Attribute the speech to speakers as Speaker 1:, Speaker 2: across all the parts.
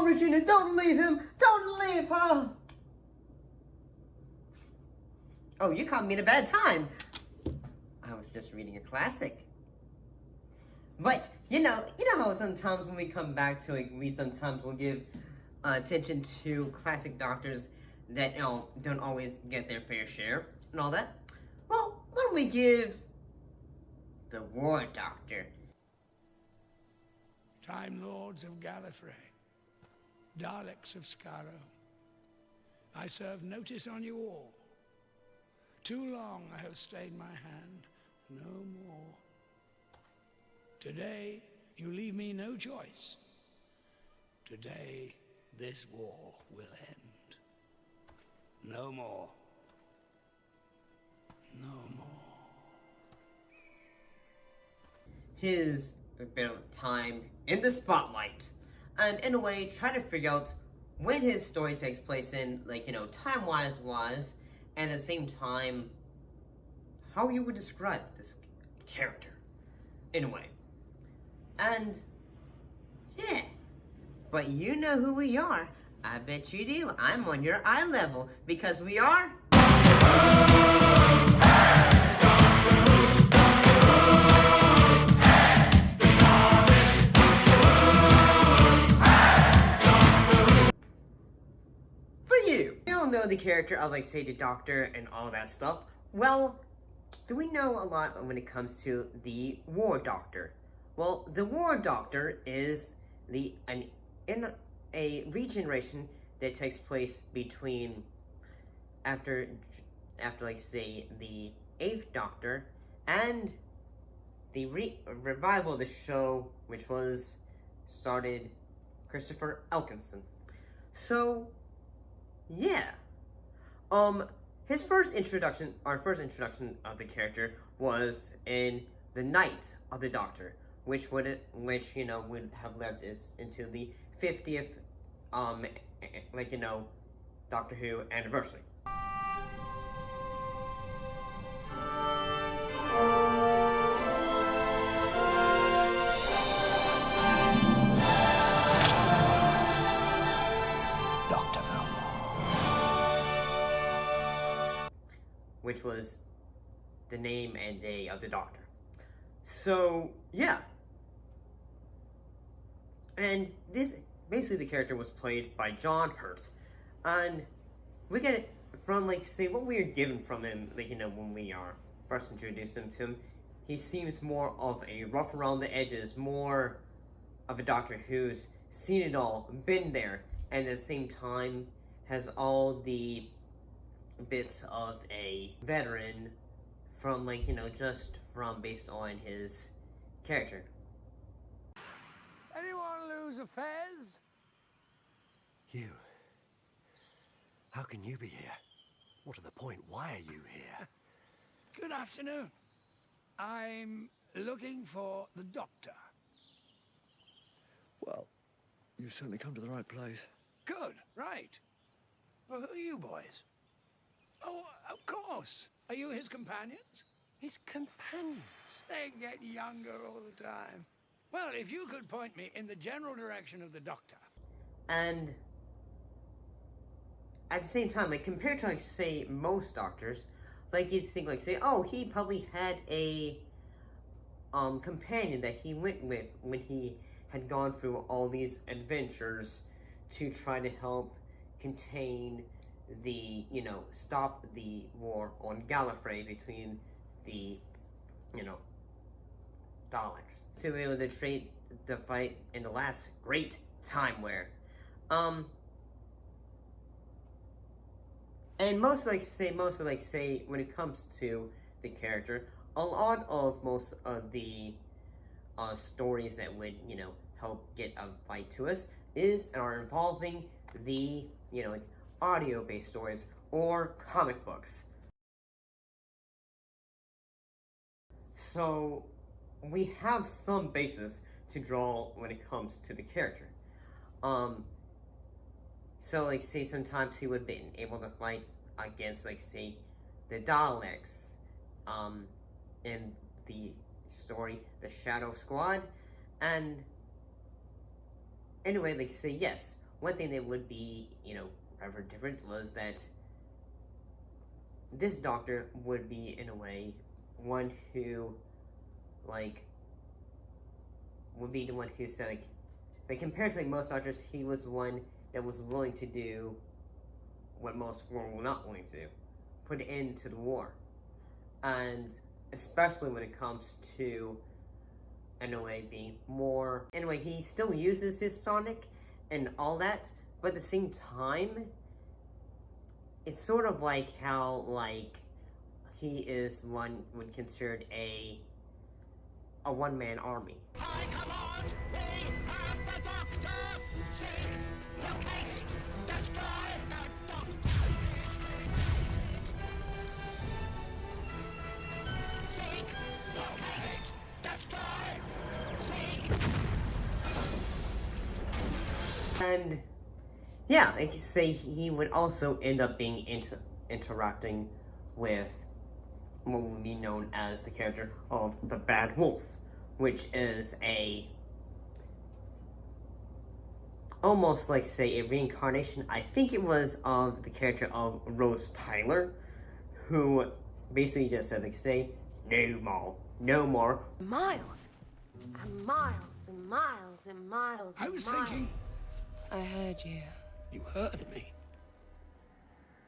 Speaker 1: Regina, don't leave him! Don't leave her! Oh, you caught me at a bad time. I was just reading a classic. But, you know how sometimes when we come back to it, we sometimes will give attention to classic doctors that, don't always get their fair share and all that. Well, why don't we give the War Doctor?
Speaker 2: Time Lords of Gallifrey, Daleks of Skaro, I serve notice on you all. Too long I have stayed my hand, no more. Today, you leave me no choice. Today, this war will end. No more. No more.
Speaker 1: His bit of time in the spotlight, and in a way, try to figure out when his story takes place in, time-wise, and at the same time, how you would describe this character, in a way. And, yeah, but you know who we are. I bet you do. I'm on your eye level, because we are... For you. We all know the character of, say, the Doctor and all that stuff. Well, do we know a lot when it comes to the War Doctor? Well, the War Doctor is in a regeneration that takes place between after say the 8th Doctor and the revival of the show, which was started Christopher Elkinson. So yeah, his first introduction of the character was in The Night of the Doctor, which would have led us into the 50th, Doctor Who anniversary. Which was the name and day of the Doctor. So, yeah. And this, basically the character was played by John Hurt. And we get it from, what we are given from him, when we are first introduced to him. He seems more of a rough around the edges, more of a Doctor who's seen it all, been there, and at the same time has all the bits of a veteran from, just from based on his character.
Speaker 2: Anyone lose a fez?
Speaker 3: You. How can you be here? More to the point, why are you here?
Speaker 2: Good afternoon. I'm looking for the Doctor.
Speaker 3: Well, you've certainly come to the right place.
Speaker 2: Good, right. Well, who are you boys? Oh, of course. Are you his companions?
Speaker 3: His companions?
Speaker 2: They get younger all the time. Well, if you could point me in the general direction of the Doctor.
Speaker 1: And at the same time, compared to, say, most Doctors, you'd think, say, oh, he probably had a companion that he went with when he had gone through all these adventures to try to help contain the, stop the war on Gallifrey between the, Daleks. To be able to trade the fight in the last great time where, and most say, when it comes to the character, a lot of most of the stories that would, help get a fight to us are involving the, audio-based stories or comic books. So we have some basis to draw when it comes to the character. So say sometimes he would have been able to fight against say the Daleks in the story The Shadow Squad, and anyway say yes, one thing that would be, rather different was that this doctor would be, in a way, one who, would be the one who said, compared to, most doctors, he was one that was willing to do what most were not willing to do. Put an end to the war. And especially when it comes to, in a way, being more... Anyway, he still uses his sonic and all that, but at the same time, it's sort of like how, he is one would considered a one-man army.
Speaker 4: Hi, come on! We have the Doctor! Seek, locate, destroy the Doctor! Seek, locate, destroy, seek!
Speaker 1: And, yeah, like you say, he would also end up being interacting with what would be known as the character of the Bad Wolf, which is almost like, say, a reincarnation, I think it was, of the character of Rose Tyler, who basically just said, no more.
Speaker 5: Miles and miles and miles and miles.
Speaker 2: I was thinking.
Speaker 5: I heard you.
Speaker 2: You heard me.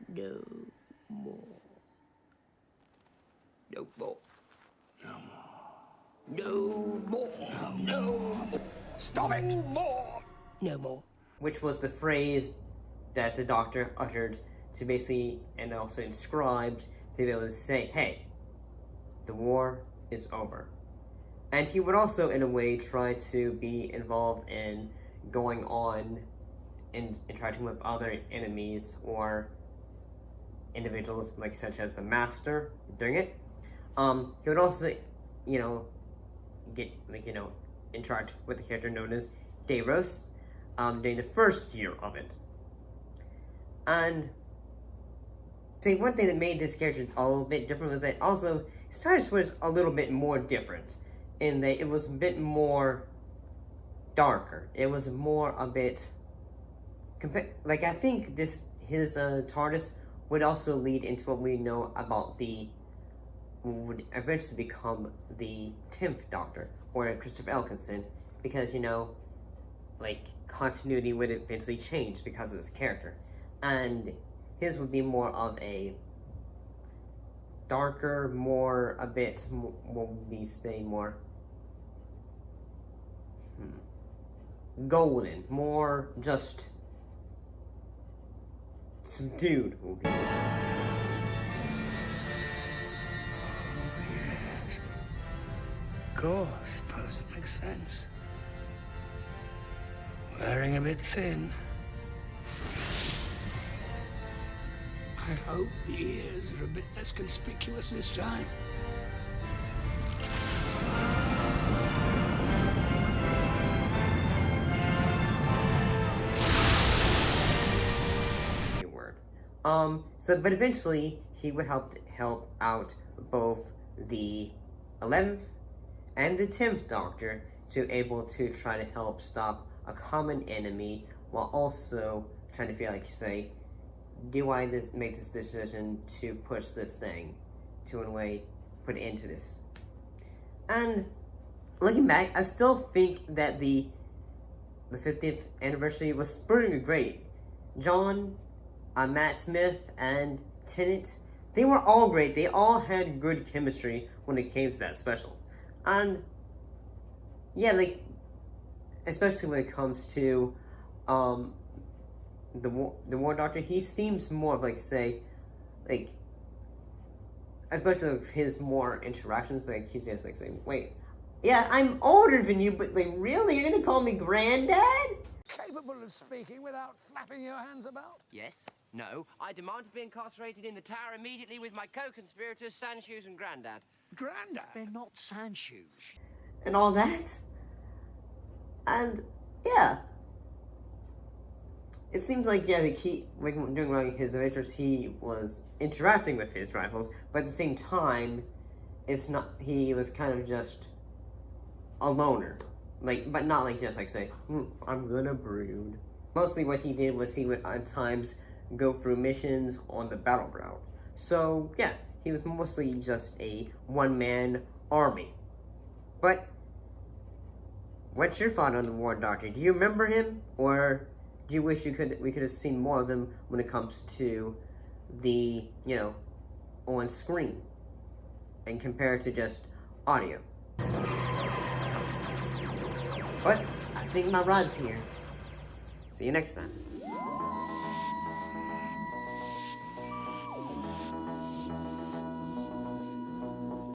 Speaker 5: No more. No more.
Speaker 2: No
Speaker 5: No more.
Speaker 2: No more. Stop it!
Speaker 5: No more. No more.
Speaker 1: Which was the phrase that the Doctor uttered to basically, and also inscribed, to be able to say, hey, the war is over. And he would also, in a way, try to be involved in going on and interacting with other enemies or individuals, such as the Master, doing it. He would also, interact with the character known as Davros, during the first year of it. And say one thing that made this character a little bit different was that also his TARDIS was a little bit more different in that it was a bit more darker. It was more a bit I think his TARDIS would also lead into what we know about would eventually become the 10th Doctor, or Christopher Eccleston, because, continuity would eventually change because of this character. And his would be more of a darker, more, a bit, what would we say, more golden, more just subdued.
Speaker 2: Of course, suppose it makes sense. Wearing a bit thin. I hope the ears are a bit less conspicuous this time.
Speaker 1: But eventually he would help out both the 11th and the 10th Doctor to able to try to help stop a common enemy, while also trying to feel do I make this decision to push this thing to, in a way, put an end to this. And looking back, I still think that the 50th anniversary was pretty great. John, Matt Smith, and Tennant, they were all great. They all had good chemistry when it came to that special. And yeah, especially when it comes to the War Doctor, he seems more of especially with his more interactions, he's just saying, wait, yeah, I'm older than you, but really, you're gonna call me Granddad?
Speaker 2: Capable of speaking without flapping your hands about?
Speaker 6: Yes. No. I demand to be incarcerated in the tower immediately with my co-conspirators, Sandshoes and Grandad.
Speaker 2: Grandad?
Speaker 3: They're not sandshoes.
Speaker 1: And all that. And, yeah. It seems during his adventures, he was interacting with his rivals, but at the same time, he was kind of just a loner. But not just say, I'm gonna brood. Mostly what he did was he would at times go through missions on the battleground. So yeah, he was mostly just a one-man army. But what's your thought on the War Doctor? Do you remember him, or do you wish we could have seen more of him when it comes to the, you know, on screen and compared to just audio? But I think my rod's here. See you next time.